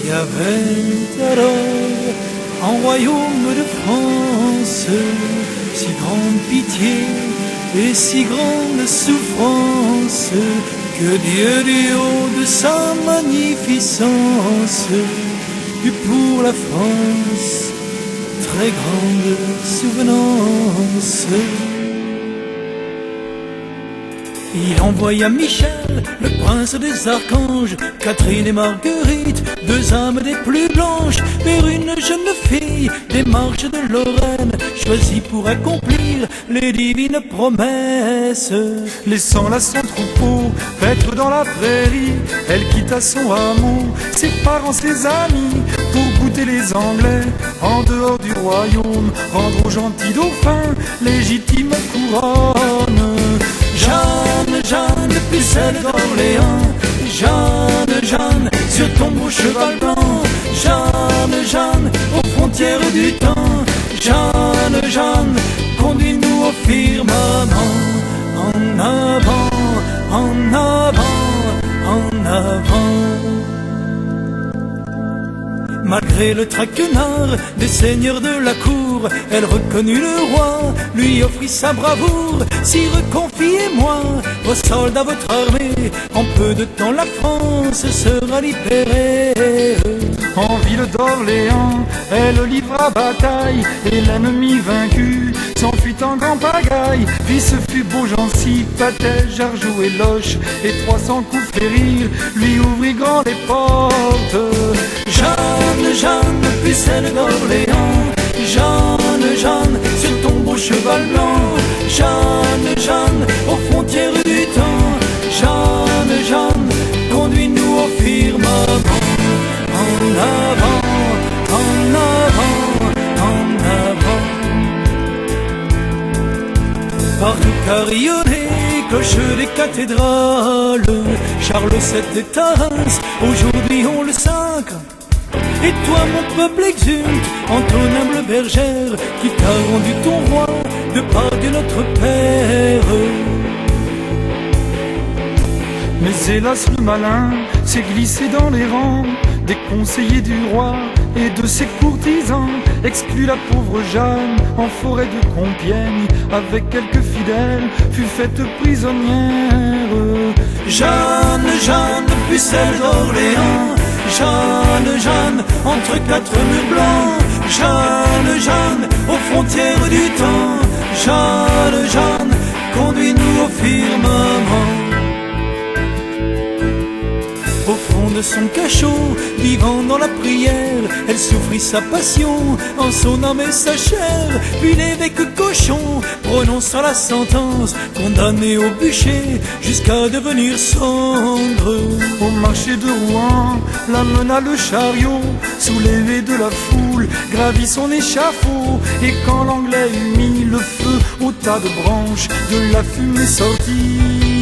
Il y avait alors en royaume de France si grande pitié et si grande souffrance que Dieu du haut de sa magnificence eut pour la France très grande souvenance. Il envoya Michel, le prince des archanges, Catherine et Marguerite, deux âmes des plus blanches, vers une jeune fille des marches de Lorraine, choisie pour accomplir les divines promesses. Laissant là son troupeau, paître dans la prairie, elle quitta son hameau, ses parents, ses amis, pour goûter les Anglais, en dehors du royaume, rendre aux gentils dauphins légitime couronne. Jeanne, Jeanne, pucelle d'Orléans, Jeanne, Jeanne, sur ton beau cheval blanc, Jeanne, Jeanne, aux frontières du temps, Jeanne, Jeanne, conduis-nous au firmament, en avant, en avant, en avant. Malgré le traquenard des seigneurs de la cour, elle reconnut le roi, lui offrit sa bravoure. Sire, confiez-moi vos soldats, votre armée, en peu de temps la France sera libérée. En ville d'Orléans, elle livra bataille, et l'ennemi vaincu s'enfuit en grand pagaille. Puis ce fut Beaugency, Patège, Arjoux et Loche, et 300 coups fait rire, lui ouvrit grand les portes. Jeanne, Jeanne, pucelle d'Orléans, Jeanne, Jeanne, sur ton beau cheval blanc, Jeanne, Jeanne, aux frontières du temps, Jeanne, Jeanne, conduis-nous au firmament, en avant, en avant, en avant. Partout carillonnés, cloches des cathédrales, Charles VII est à Reims, aujourd'hui on le sacre. Et toi mon peuple exulte en ton humble bergère, qui t'a rendu ton roi de part de notre Père. Mais hélas le malin s'est glissé dans les rangs des conseillers du roi et de ses courtisans, exclut la pauvre Jeanne en forêt de Compiègne, avec quelques fidèles fut faite prisonnière. Jeanne, Jeanne, pucelle d'Orléans, Jeanne, Jeanne, entre quatre murs blancs, Jeanne, Jeanne, aux frontières du temps, Jeanne, Jeanne, conduis-nous au firmament. Au fond de son cachot, vivant dans la prière, elle souffrit sa passion en son âme et sa chair. Puis l'évêque cochon prononça la sentence, condamné au bûcher jusqu'à devenir cendre. Au marché de Rouen, l'amena le chariot, sous les haies de la foule, gravit son échafaud. Et quand l'Anglais eut mis le feu au tas de branches, de la fumée sortit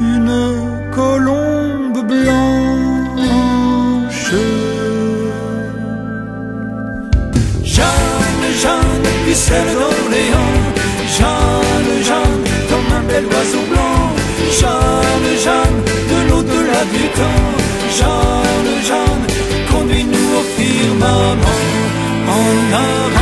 une colombe blanche. Jeanne, Jeanne, pucelle d'Orléans, Jeanne, Jeanne, comme un bel oiseau blanc, Jeanne, Jeanne, de l'au-delà du temps, Jeanne, Jeanne, conduis-nous au firmament, en avant.